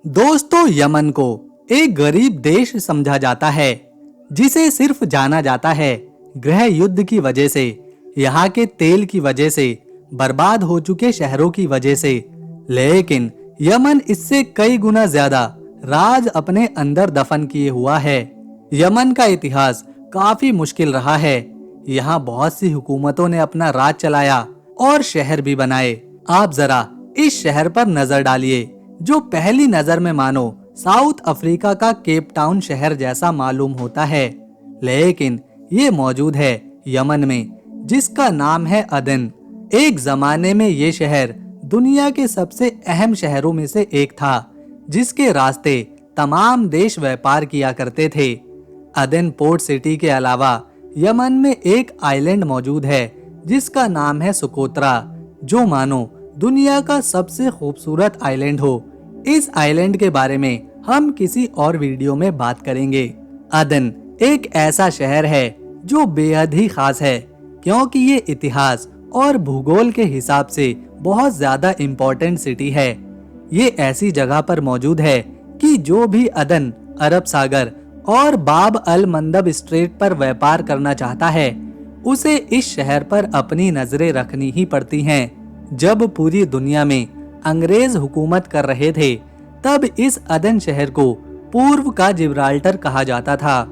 दोस्तों, यमन को एक गरीब देश समझा जाता है जिसे सिर्फ जाना जाता है गृह युद्ध की वजह से, यहाँ के तेल की वजह से, बर्बाद हो चुके शहरों की वजह से। लेकिन यमन इससे कई गुना ज्यादा राज अपने अंदर दफन किए हुआ है। यमन का इतिहास काफी मुश्किल रहा है। यहाँ बहुत सी हुकूमतों ने अपना राज चलाया और शहर भी बनाए। आप जरा इस शहर पर नजर डालिए जो पहली नजर में मानो साउथ अफ्रीका का केप टाउन शहर जैसा मालूम होता है, लेकिन ये मौजूद है यमन में, जिसका नाम है अदन। एक जमाने में ये शहर दुनिया के सबसे अहम शहरों में से एक था, जिसके रास्ते तमाम देश व्यापार किया करते थे। अदन पोर्ट सिटी के अलावा यमन में एक आइलैंड मौजूद है जिसका नाम है सुकोत्रा, जो मानो दुनिया का सबसे खूबसूरत आइलैंड हो। इस आइलैंड के बारे में हम किसी और वीडियो में बात करेंगे। अदन एक ऐसा शहर है जो बेहद ही खास है, क्योंकि ये इतिहास और भूगोल के हिसाब से बहुत ज्यादा इम्पोर्टेंट सिटी है। ये ऐसी जगह पर मौजूद है कि जो भी अदन, अरब सागर और बाब अल मंदब स्ट्रेट पर व्यापार करना चाहता है, उसे इस शहर पर अपनी नजरें रखनी ही पड़ती हैं। जब पूरी दुनिया में अंग्रेज हुकूमत कर रहे थे, तब इस अदन शहर को पूर्व का जिब्राल्टर कहा जाता था,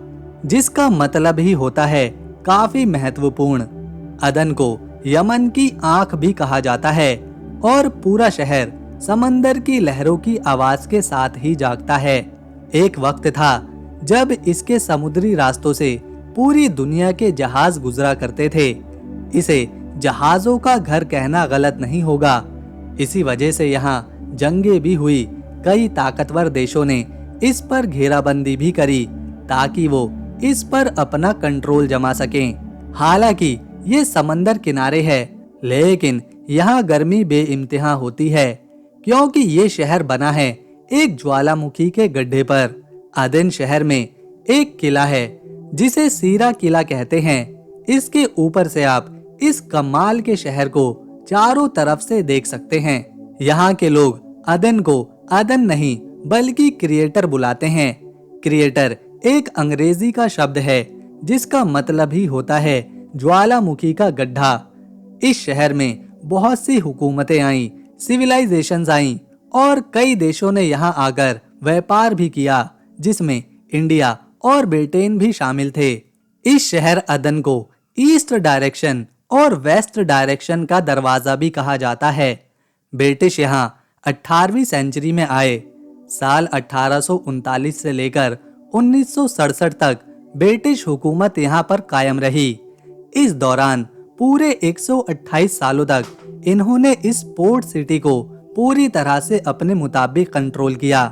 जिसका मतलब ही होता है काफी महत्वपूर्ण। अदन को यमन की आंख भी कहा जाता है और पूरा शहर समंदर की लहरों की आवाज के साथ ही जागता है। एक वक्त था जब इसके समुद्री रास्तों से पूरी दुनिया के जहाज गुजरा करते थे। इसे जहाजों का घर कहना गलत नहीं होगा। इसी वजह से यहाँ जंगें भी हुई। कई ताकतवर देशों ने इस पर घेराबंदी भी करी ताकि वो इस पर अपना कंट्रोल जमा सकें। हालांकि ये समंदर किनारे है, लेकिन यहाँ गर्मी बेइंतहा होती है, क्योंकि ये शहर बना है एक ज्वालामुखी के गड्ढे पर। अदन शहर में एक किला है जिसे सीरा किला कहते हैं। इसके ऊपर से आप इस कमाल के शहर को चारों तरफ से देख सकते हैं। यहाँ के लोग अदन को अदन नहीं बल्कि क्रिएटर बुलाते हैं। क्रिएटर एक अंग्रेजी का शब्द है जिसका मतलब ही होता है ज्वालामुखी का गड्ढा। इस शहर में बहुत सी हुकूमतें आईं, सिविलाइजेशंस आईं और कई देशों ने यहाँ आकर व्यापार भी किया, जिसमें इंडिया और ब्रिटेन भी शामिल थे। इस शहर अदन को ईस्ट डायरेक्शन और वेस्ट डायरेक्शन का दरवाजा भी कहा जाता है। ब्रिटिश यहाँ 18वीं सेंचुरी में आए। साल 1839 से लेकर 1967 तक ब्रिटिश हुकूमत यहाँ पर कायम रही। इस दौरान पूरे 128 सालों तक इन्होंने इस पोर्ट सिटी को पूरी तरह से अपने मुताबिक कंट्रोल किया।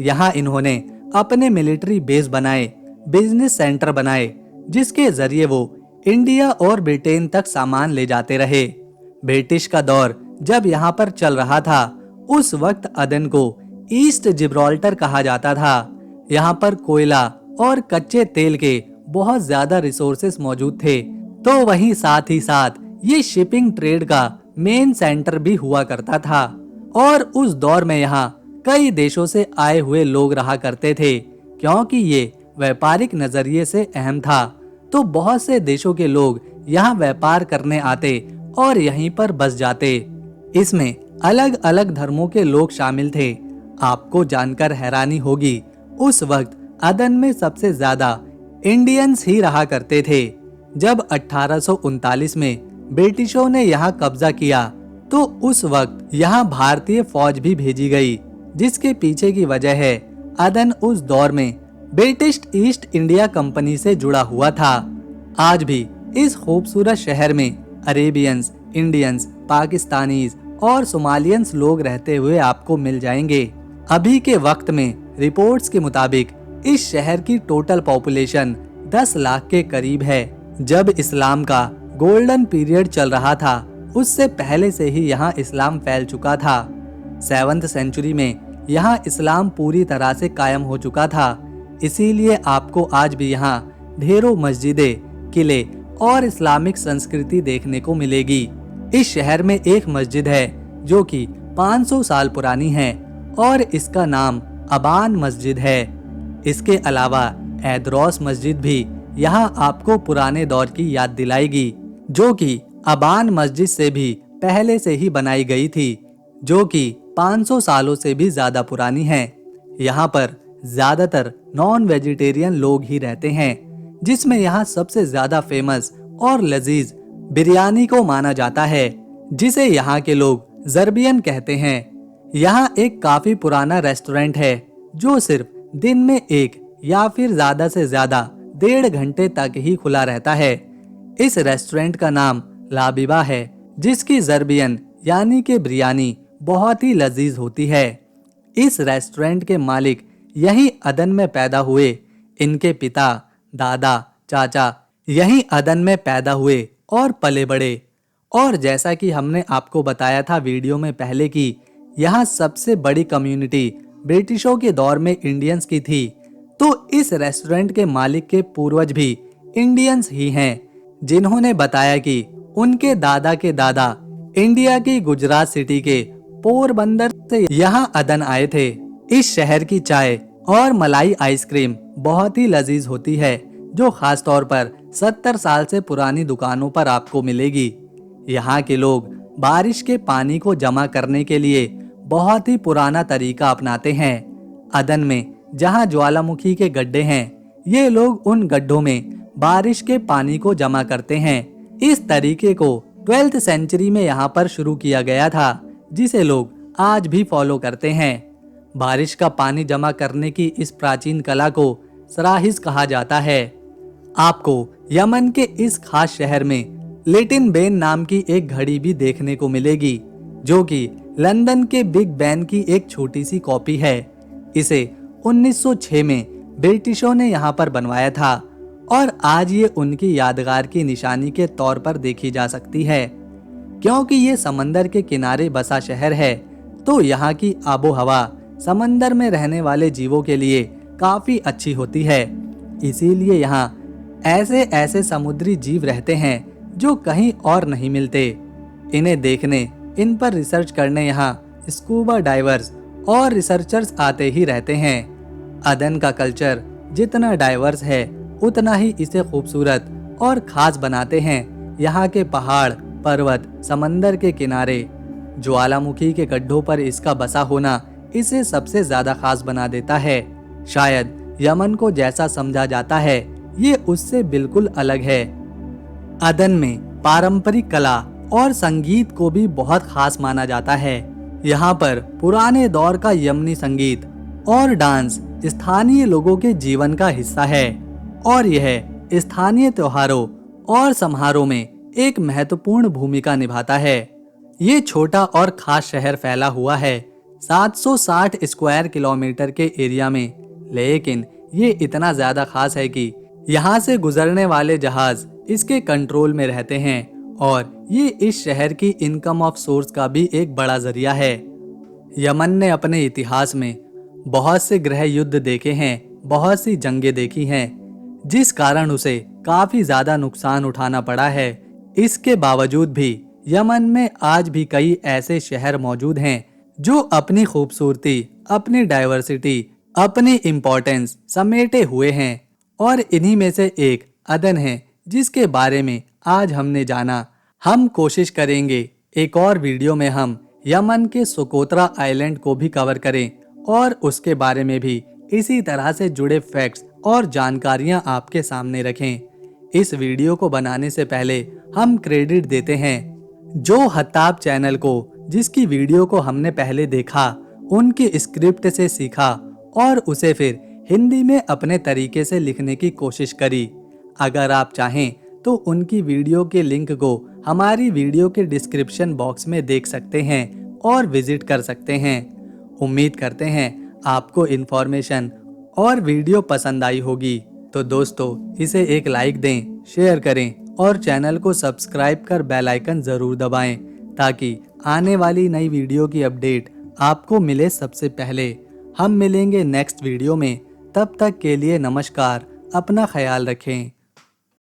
यहाँ इन्होंने अपने मिलिट्री बेस बनाए, बिजनेस सेंटर बनाए, जिसके जरिए वो इंडिया और ब्रिटेन तक सामान ले जाते रहे। ब्रिटिश का दौर जब यहाँ पर चल रहा था, उस वक्त अदन को ईस्ट जिब्राल्टर कहा जाता था। यहाँ पर कोयला और कच्चे तेल के बहुत ज्यादा रिसोर्सेस मौजूद थे, तो वहीं साथ ही साथ ये शिपिंग ट्रेड का मेन सेंटर भी हुआ करता था। और उस दौर में यहाँ कई देशों से आए हुए लोग रहा करते थे, क्योंकि ये व्यापारिक नजरिए से अहम था। तो बहुत से देशों के लोग यहाँ व्यापार करने आते और यहीं पर बस जाते। इसमें अलग अलग धर्मों के लोग शामिल थे। आपको जानकर हैरानी होगी, उस वक्त अदन में सबसे ज्यादा इंडियंस ही रहा करते थे। जब 1839 में ब्रिटिशों ने यहाँ कब्जा किया, तो उस वक्त यहाँ भारतीय फौज भी भेजी गई, जिसके पीछे की वजह है अदन उस दौर में ब्रिटिश ईस्ट इंडिया कंपनी से जुड़ा हुआ था। आज भी इस खूबसूरत शहर में अरेबियंस, इंडियंस, पाकिस्तानीज और सोमालियंस लोग रहते हुए आपको मिल जाएंगे। अभी के वक्त में रिपोर्ट्स के मुताबिक इस शहर की टोटल पॉपुलेशन 10 लाख के करीब है। जब इस्लाम का गोल्डन पीरियड चल रहा था, उससे पहले से ही यहाँ इस्लाम फैल चुका था। 7th सेंचुरी में यहाँ इस्लाम पूरी तरह से कायम हो चुका था। इसीलिए आपको आज भी यहाँ ढेरों मस्जिदें, किले और इस्लामिक संस्कृति देखने को मिलेगी। इस शहर में एक मस्जिद है जो कि 500 साल पुरानी है और इसका नाम अबान मस्जिद है। इसके अलावा एदरोस मस्जिद भी यहाँ आपको पुराने दौर की याद दिलाएगी, जो कि अबान मस्जिद से भी पहले से ही बनाई गई थी, जो कि 500 सालों से भी ज्यादा पुरानी है। यहाँ पर ज्यादातर नॉन वेजिटेरियन लोग ही रहते हैं, जिसमें यहाँ सबसे ज्यादा फेमस और लजीज बिरयानी को माना जाता है, जिसे यहाँ के लोग जर्बियन कहते हैं। यहाँ एक काफी पुराना रेस्टोरेंट है जो सिर्फ दिन में 1 या फिर ज्यादा से ज्यादा 1.5 घंटे तक ही खुला रहता है। इस रेस्टोरेंट का नाम लाबिबा है, जिसकी जर्बियन यानी कि बिरयानी बहुत ही लजीज होती है। इस रेस्टोरेंट के मालिक यही अदन में पैदा हुए। इनके पिता, दादा, चाचा यही अदन में पैदा हुए और पले बड़े। और जैसा कि हमने आपको बताया था वीडियो में पहले कि यहाँ सबसे बड़ी कम्युनिटी ब्रिटिशों के दौर में इंडियंस की थी, तो इस रेस्टोरेंट के मालिक के पूर्वज भी इंडियंस ही हैं, जिन्होंने बताया कि उनके दादा के दादा इंडिया की गुजरात सिटी के पोरबंदर से यहाँ अदन आए थे। इस शहर की चाय और मलाई आइसक्रीम बहुत ही लजीज होती है, जो खास तौर पर 70 साल से पुरानी दुकानों पर आपको मिलेगी। यहाँ के लोग बारिश के पानी को जमा करने के लिए बहुत ही पुराना तरीका अपनाते हैं। अदन में जहाँ ज्वालामुखी के गड्ढे हैं, ये लोग उन गड्ढों में बारिश के पानी को जमा करते हैं। इस तरीके को 12th सेंचुरी में यहाँ पर शुरू किया गया था, जिसे लोग आज भी फॉलो करते हैं। बारिश का पानी जमा करने की इस प्राचीन कला को सराहिस कहा जाता है। आपको यमन के इस खास शहर में लेटिन बेन नाम की एक घड़ी भी देखने को मिलेगी, जो कि लंदन के बिग बैन की एक छोटी सी कॉपी है। इसे 1906 में ब्रिटिशों ने यहाँ पर बनवाया था और आज ये उनकी यादगार की निशानी के तौर पर देखी जा सकती है। क्योंकि ये समंदर के किनारे बसा शहर है, तो यहाँ की आबो हवा समंदर में रहने वाले जीवों के लिए काफी अच्छी होती है। इसीलिए यहाँ ऐसे ऐसे समुद्री जीव रहते हैं जो कहीं और नहीं मिलते। इन्हें देखने, इन पर रिसर्च करने यहाँ स्कूबा डाइवर्स और रिसर्चर्स आते ही रहते हैं। अदन का कल्चर जितना डाइवर्स है, उतना ही इसे खूबसूरत और खास बनाते हैं यहाँ के पहाड़, पर्वत, समंदर के किनारे। ज्वालामुखी के गड्ढों पर इसका बसा होना इसे सबसे ज्यादा खास बना देता है। शायद यमन को जैसा समझा जाता है, ये उससे बिल्कुल अलग है। अदन में पारंपरिक कला और संगीत को भी बहुत खास माना जाता है। यहाँ पर पुराने दौर का यमनी संगीत और डांस स्थानीय लोगों के जीवन का हिस्सा है और यह स्थानीय त्योहारों और समारोह में एक महत्वपूर्ण भूमिका निभाता है। ये छोटा और खास शहर फैला हुआ है 760 स्क्वायर किलोमीटर के एरिया में, लेकिन ये इतना ज्यादा खास है कि यहाँ से गुजरने वाले जहाज इसके कंट्रोल में रहते हैं और ये इस शहर की इनकम ऑफ सोर्स का भी एक बड़ा जरिया है। यमन ने अपने इतिहास में बहुत से गृह युद्ध देखे हैं, बहुत सी जंगें देखी हैं, जिस कारण उसे काफी ज्यादा नुकसान उठाना पड़ा है। इसके बावजूद भी यमन में आज भी कई ऐसे शहर मौजूद हैं जो अपनी खूबसूरती, अपनी डाइवर्सिटी, अपनी इम्पोर्टेंस समेटे हुए हैं और इन्हीं में से एक अदन है, जिसके बारे में आज हमने जाना। हम कोशिश करेंगे एक और वीडियो में हम यमन के सोकोत्रा आइलैंड को भी कवर करें और उसके बारे में भी इसी तरह से जुड़े फैक्ट्स और जानकारियां आपके सामने रखें। इस वीडियो को बनाने से पहले हम क्रेडिट देते हैं जो हत्ताब चैनल को, जिसकी वीडियो को हमने पहले देखा, उनकी स्क्रिप्ट से सीखा और उसे फिर हिंदी में अपने तरीके से लिखने की कोशिश करी। अगर आप चाहें तो उनकी वीडियो के लिंक को हमारी वीडियो के डिस्क्रिप्शन बॉक्स में देख सकते हैं और विजिट कर सकते हैं। उम्मीद करते हैं आपको इन्फॉर्मेशन और वीडियो पसंद आई होगी। तो दोस्तों, इसे एक लाइक दें, शेयर करें और चैनल को सब्सक्राइब कर बेल आइकन जरूर दबाएं ताकि आने वाली नई वीडियो की अपडेट आपको मिले सबसे पहले। हम मिलेंगे नेक्स्ट वीडियो में, तब तक के लिए नमस्कार, अपना ख्याल रखें।